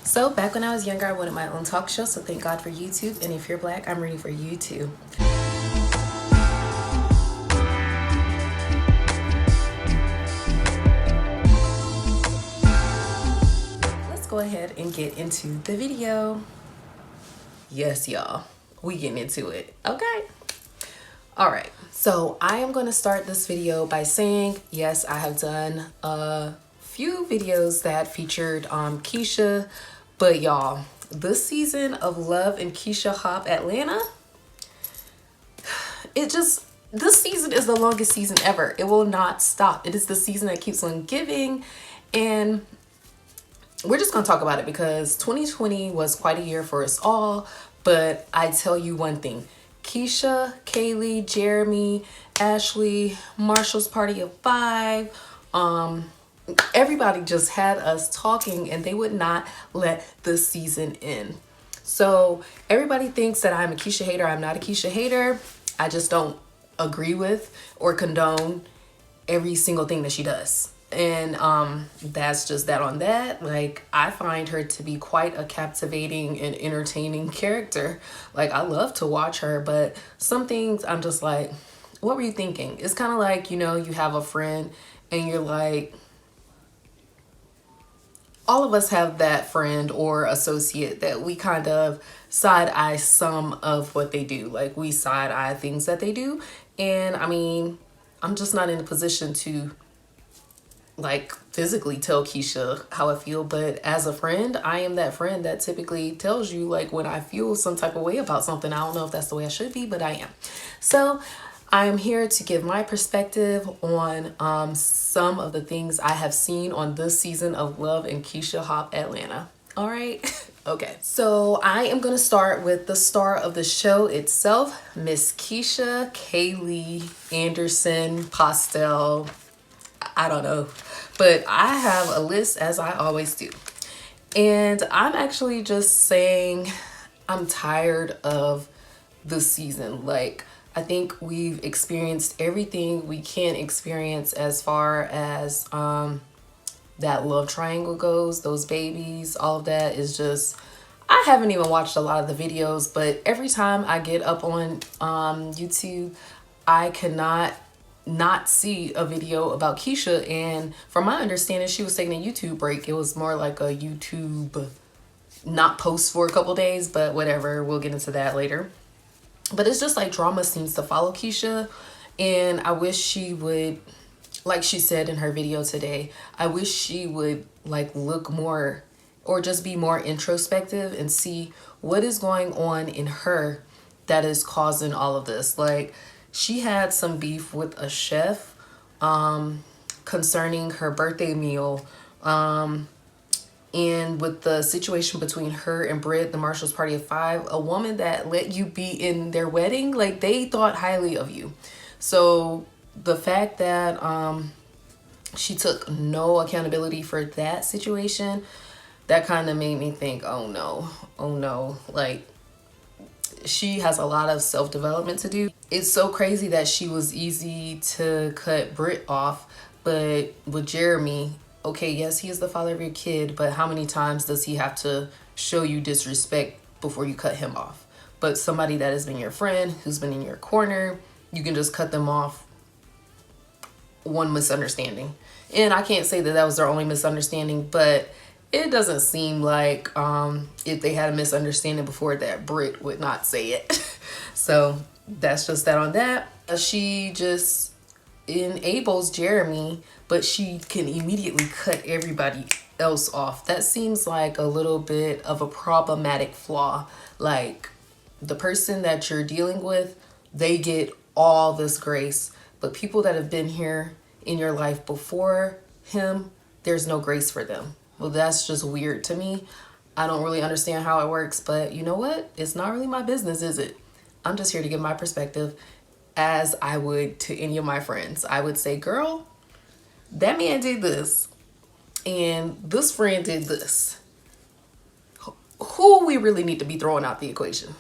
So back when I was younger, I wanted my own talk show, so thank God for YouTube. And if you're black, I'm ready for you too. Let's go ahead and get into the video. Yes, y'all, we getting into it. Okay. All right. So I am going to start this video by saying, yes, I have done a few videos that featured Keisha, but y'all, this season of Love and KEESHA-HOP Atlanta, this season is the longest season ever. It will not stop. It is the season that keeps on giving, and we're just gonna talk about it because 2020 was quite a year for us all. But I tell you one thing, Keisha, Kaylee, Jeremy, Ashley, Marshall's Party of Five, everybody just had us talking, and they would not let this season end. So everybody thinks that I'm a Keisha hater. I'm not a Keisha hater. I just don't agree with or condone every single thing that she does. And that's just that on that. Like, I find her to be quite a captivating and entertaining character. Like, I love to watch her, but some things I'm just like, what were you thinking? It's kind of like, you know, you have a friend and you're like, all of us have that friend or associate that we kind of side eye some of what they do. Like, we side eye things that they do. And I mean, I'm just not in a position to like physically tell Keisha how I feel, but as a friend, I am that friend that typically tells you like when I feel some type of way about something. I don't know if that's the way I should be, but I am. So I'm here to give my perspective on some of the things I have seen on this season of Love and KEESHA-HOP Atlanta. All right. Okay, so I am going to start with the star of the show itself, Miss Keisha Kaylee Anderson Postel. I don't know, but I have a list as I always do. And I'm actually just saying I'm tired of this season. Like, I think we've experienced everything we can experience as far as that love triangle goes, those babies, all of that is just, I haven't even watched a lot of the videos, but every time I get up on YouTube, I cannot not see a video about Keisha. And from my understanding, she was taking a YouTube break. It was more like a YouTube not post for a couple days, but whatever, we'll get into that later. But it's just like drama seems to follow Keisha, and I wish she would, like she said in her video today, I wish she would like look more or just be more introspective and see what is going on in her that is causing all of this. Like, she had some beef with a chef concerning her birthday meal, and with the situation between her and Britt, the Marshall's Party of Five, a woman that let you be in their wedding, like, they thought highly of you. So the fact that she took no accountability for that situation, that kind of made me think, oh no, like, she has a lot of self-development to do. It's so crazy that she was easy to cut Britt off, but with Jeremy, okay, yes, he is the father of your kid, but how many times does he have to show you disrespect before you cut him off? But somebody that has been your friend, who's been in your corner, you can just cut them off one misunderstanding. And I can't say that that was their only misunderstanding, but it doesn't seem like if they had a misunderstanding before that, Britt would not say it. So that's just that on that. She just enables Jeremy, but she can immediately cut everybody else off. That seems like a little bit of a problematic flaw. Like, the person that you're dealing with, they get all this grace, but people that have been here in your life before him, there's no grace for them. Well, that's just weird to me. I don't really understand how it works, but you know what? It's not really my business, is it? I'm just here to give my perspective as I would to any of my friends. I would say, girl, that man did this, and this friend did this. Who we really need to be throwing out the equation?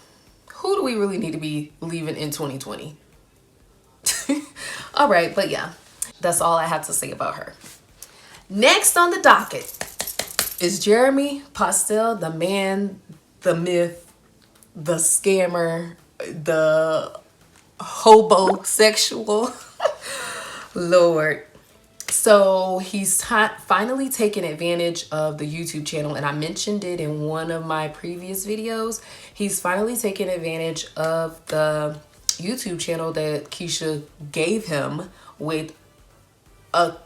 Who do we really need to be leaving in 2020? All right, but yeah, that's all I have to say about her. Next on the docket, Is Jeremy Postel the man, the myth, the scammer, the hobosexual? Lord. So he's finally taken advantage of the YouTube channel, and I mentioned it in one of my previous videos. He's finally taken advantage of the YouTube channel that Keisha gave him with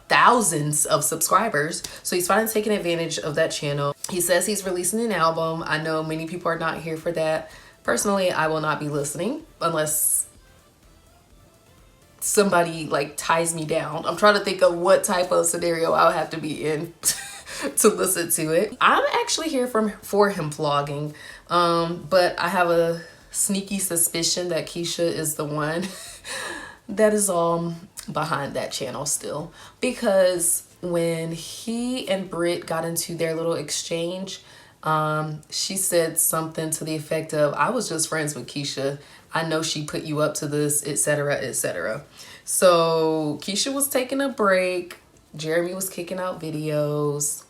thousands of subscribers. So he's finally taking advantage of that channel. He says he's releasing an album. I know many people are not here for that. Personally, I will not be listening unless somebody like ties me down. I'm trying to think of what type of scenario I'll have to be in to listen to it. I'm actually here for him vlogging, but I have a sneaky suspicion that Keisha is the one that is behind that channel still, because when he and Britt got into their little exchange, she said something to the effect of, I was just friends with Keisha. I know she put you up to this, etc., etc. So Keisha was taking a break. Jeremy was kicking out videos.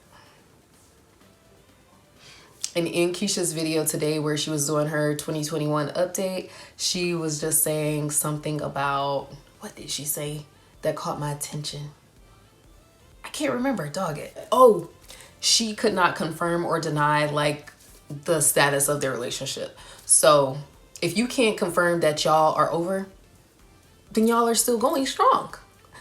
And in Keisha's video today, where she was doing her 2021 update, she was just saying something about, what did she say that caught my attention? I can't remember, dog it. Oh, she could not confirm or deny like the status of their relationship. So if you can't confirm that y'all are over, then y'all are still going strong.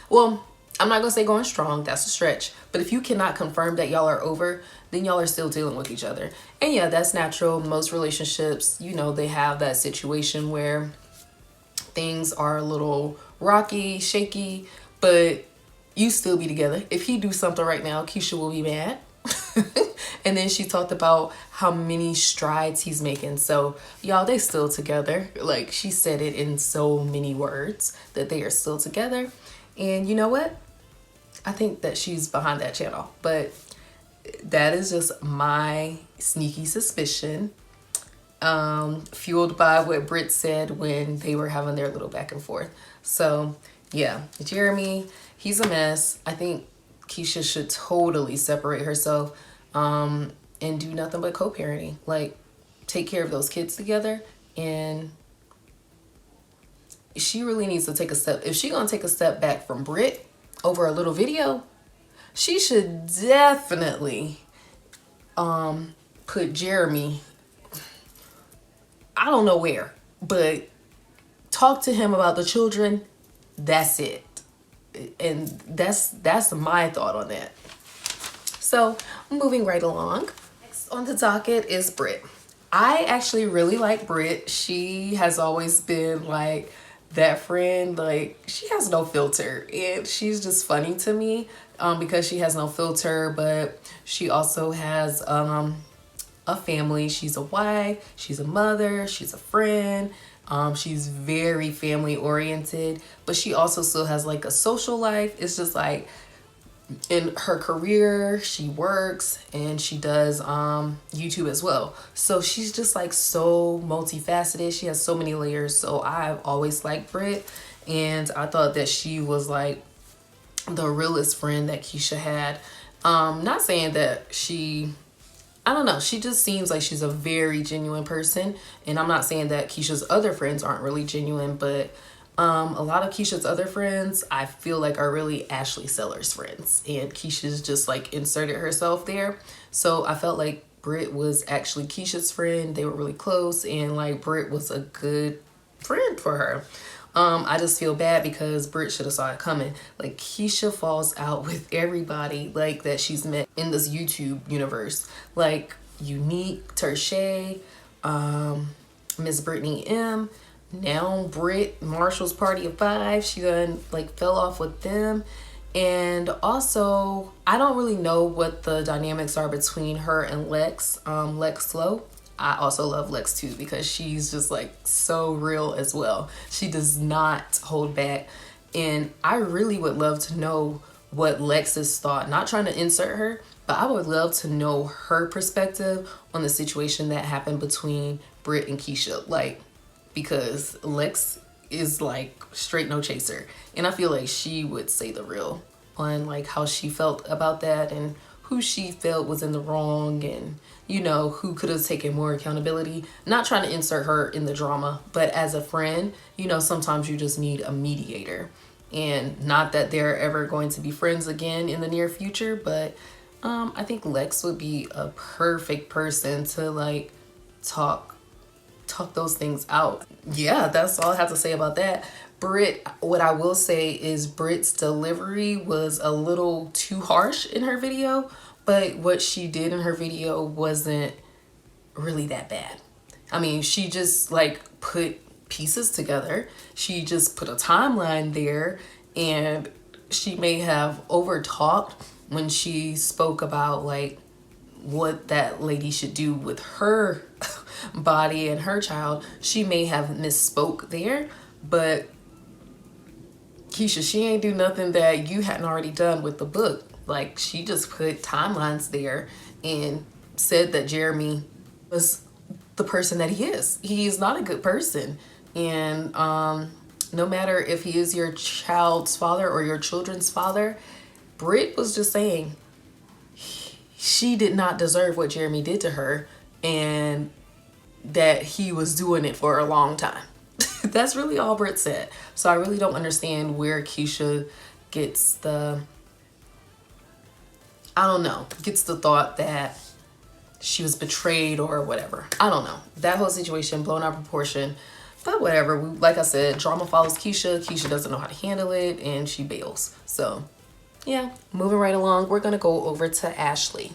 Well, I'm not gonna say going strong, that's a stretch. But if you cannot confirm that y'all are over, then y'all are still dealing with each other. And yeah, that's natural. Most relationships, you know, they have that situation where things are a little rocky, shaky, but you still be together. If he do something right now, Keisha will be mad. And then she talked about how many strides he's making. So y'all, they still together. Like, she said it in so many words that they are still together. And you know what? I think that she's behind that channel. But that is just my sneaky suspicion, fueled by what Britt said when they were having their little back and forth. So yeah, Jeremy, he's a mess. I think Keisha should totally separate herself and do nothing but co-parenting. Like, take care of those kids together. And she really needs to take a step. If she's gonna take a step back from Britt over a little video, she should definitely put Jeremy, I don't know where, but talk to him about the children. That's it. And that's my thought on that. So moving right along, next on the docket is Britt. I actually really like Britt. She has always been like that friend, like she has no filter, and she's just funny to me because she has no filter, but she also has a family. She's a wife, she's a mother, she's a friend. She's very family oriented, but she also still has like a social life. It's just like in her career, she works and she does YouTube as well. So she's just like so multifaceted. She has so many layers. So I've always liked Britt, and I thought that she was like the realest friend that Keisha had. Not saying that I don't know, she just seems like she's a very genuine person. And I'm not saying that Keisha's other friends aren't really genuine, but a lot of Keisha's other friends, I feel like, are really Ashley Sellers friends. And Keisha's just like inserted herself there. So I felt like Britt was actually Keisha's friend. They were really close, and like Britt was a good friend for her. I just feel bad because Britt should have saw it coming. Like, Keisha falls out with everybody like that she's met in this YouTube universe. Like Unique, Tershay, Miss Brittany M, now Britt, Marshall's Party of Five. She done like fell off with them. And also, I don't really know what the dynamics are between her and Lex, Lex Slow. I also love Lex too because she's just like so real as well. She does not hold back. And I really would love to know what Lex's thought, not trying to insert her, but I would love to know her perspective on the situation that happened between Britt and Keisha. Like, because Lex is like straight no chaser. And I feel like she would say the real on like how she felt about that and who she felt was in the wrong, and you know, who could have taken more accountability. Not trying to insert her in the drama, but as a friend, you know, sometimes you just need a mediator. And not that they're ever going to be friends again in the near future, but I think Lex would be a perfect person to like talk those things out. Yeah, that's all I have to say about that. Brit, what I will say is Brit's delivery was a little too harsh in her video, but what she did in her video wasn't really that bad. I mean, she just like put pieces together. She just put a timeline there, and she may have over talked when she spoke about like what that lady should do with her body and her child. She may have misspoke there, but Keesha, she ain't do nothing that you hadn't already done with the book. Like, she just put timelines there and said that Jeremy was the person that he is. He is not a good person. And no matter if he is your child's father or your children's father, Britt was just saying she did not deserve what Jeremy did to her, and that he was doing it for a long time. That's really all Britt said. So I really don't understand where Keesha gets the, I don't know, gets the thought that she was betrayed or whatever. I don't know. That whole situation blown out of proportion. But whatever. Like I said, drama follows Keesha. Keesha doesn't know how to handle it, and she bails. So yeah, moving right along, we're going to go over to Ashley.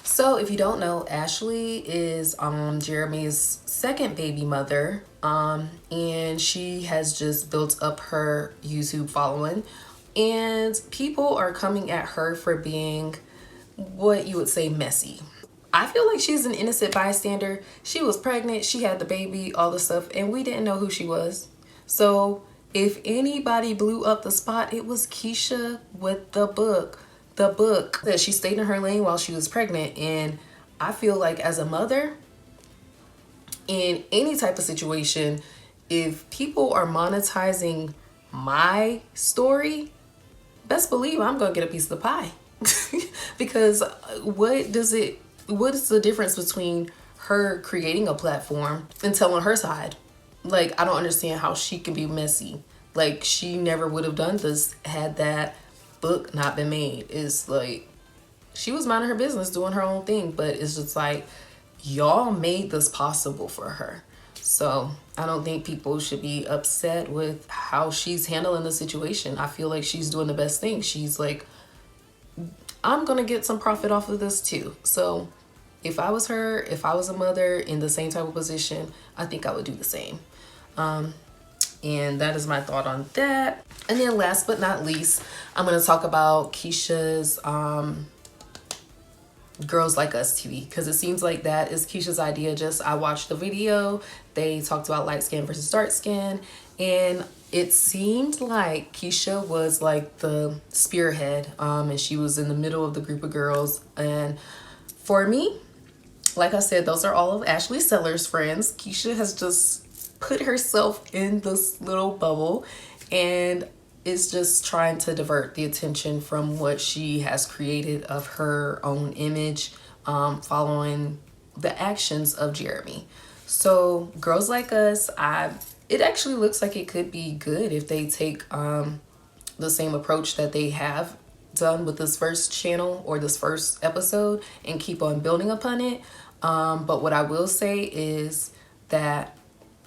So if you don't know, Ashley is Jeremy's second baby mother, and she has just built up her YouTube following, and people are coming at her for being what you would say messy. I feel like she's an innocent bystander. She was pregnant, she had the baby, all the stuff, and we didn't know who she was. So if anybody blew up the spot, it was Keesha with the book. The book that she stayed in her lane while she was pregnant. And I feel like as a mother, in any type of situation, if people are monetizing my story, best believe I'm gonna get a piece of the pie. Because what is the difference between her creating a platform and telling her side? Like, I don't understand how she can be messy. Like, she never would have done this had that book not been made. It's like, she was minding her business, doing her own thing, but it's just like, y'all made this possible for her. So I don't think people should be upset with how she's handling the situation. I feel like she's doing the best thing. She's like, I'm gonna get some profit off of this too. So if I was her, if I was a mother in the same type of position, I think I would do the same. And that is my thought on that. And then last but not least, I'm going to talk about Keesha's Girls Like Us TV, because it seems like that is Keesha's idea. I watched the video. They talked about light skin versus dark skin, and it seemed like Keesha was like the spearhead, and she was in the middle of the group of girls. And for me, like I said, those are all of Ashley Seller's friends. Keesha has just put herself in this little bubble and is just trying to divert the attention from what she has created of her own image, following the actions of Jeremy. So Girls Like Us, it actually looks like it could be good if they take the same approach that they have done with this first channel or this first episode and keep on building upon it. But what I will say is that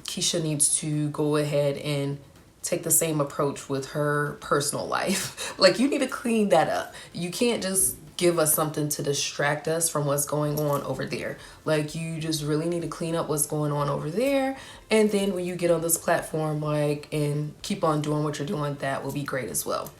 Keesha needs to go ahead and take the same approach with her personal life. Like, you need to clean that up. You can't just give us something to distract us from what's going on over there. Like, you just really need to clean up what's going on over there. And then when you get on this platform, like, and keep on doing what you're doing, that will be great as well.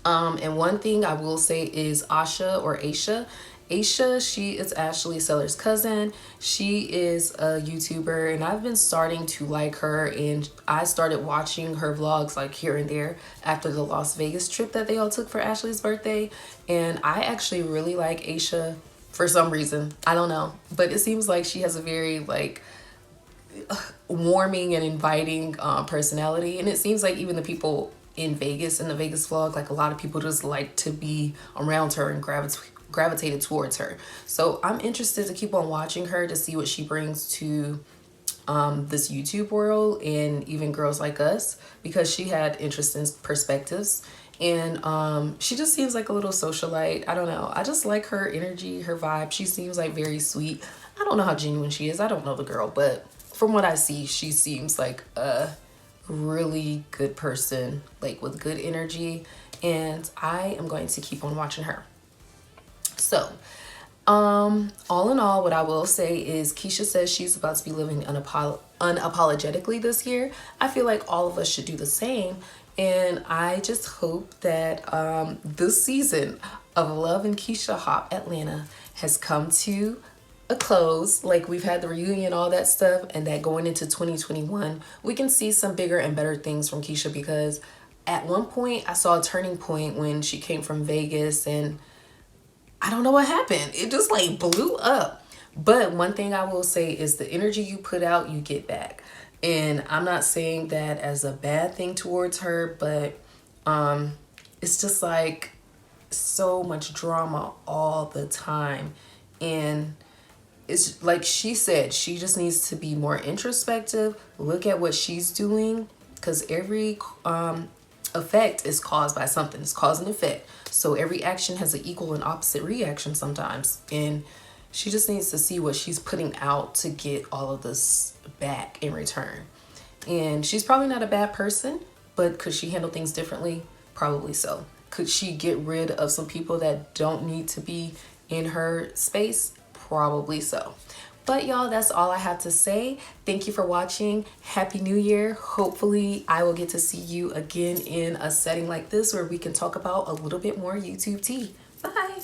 And one thing I will say is Asha or Aisha. Aisha, she is Ashley Seller's cousin. She is a YouTuber, and I've been starting to like her, and I started watching her vlogs like here and there after the Las Vegas trip that they all took for Ashley's birthday. And I actually really like Aisha for some reason. I don't know, but it seems like she has a very like warming and inviting personality, and it seems like even the people in Vegas, in the Vegas vlog. Like a lot of people just like to be around her and gravitated towards her. So I'm interested to keep on watching her to see what she brings to this YouTube world and even girls like us, because she had interesting perspectives. And she just seems like a little socialite. I don't know. I just like her energy, her vibe. She seems like very sweet. I don't know how genuine she is. I don't know the girl, but from what I see, she seems like a really good person, like with good energy. And I am going to keep on watching her. So, all in all, what I will say is Keesha says she's about to be living unapologetically this year. I feel like all of us should do the same. And I just hope that this season of Love and KEESHA-HOP Atlanta has come to a close. Like, we've had the reunion, all that stuff, and that going into 2021, we can see some bigger and better things from Keesha, because at one point I saw a turning point when she came from Vegas and I don't know what happened. It just like blew up. But one thing I will say is the energy you put out, you get back. And I'm not saying that as a bad thing towards her, but it's just like so much drama all the time. And it's like she said, she just needs to be more introspective, look at what she's doing, because every effect is caused by something. It's cause and effect. So every action has an equal and opposite reaction sometimes. And she just needs to see what she's putting out to get all of this back in return. And she's probably not a bad person, but could she handle things differently? Probably so. Could she get rid of some people that don't need to be in her space? Probably so. But y'all, that's all I have to say. Thank you for watching. Happy New Year. Hopefully I will get to see you again in a setting like this where we can talk about a little bit more YouTube tea. Bye.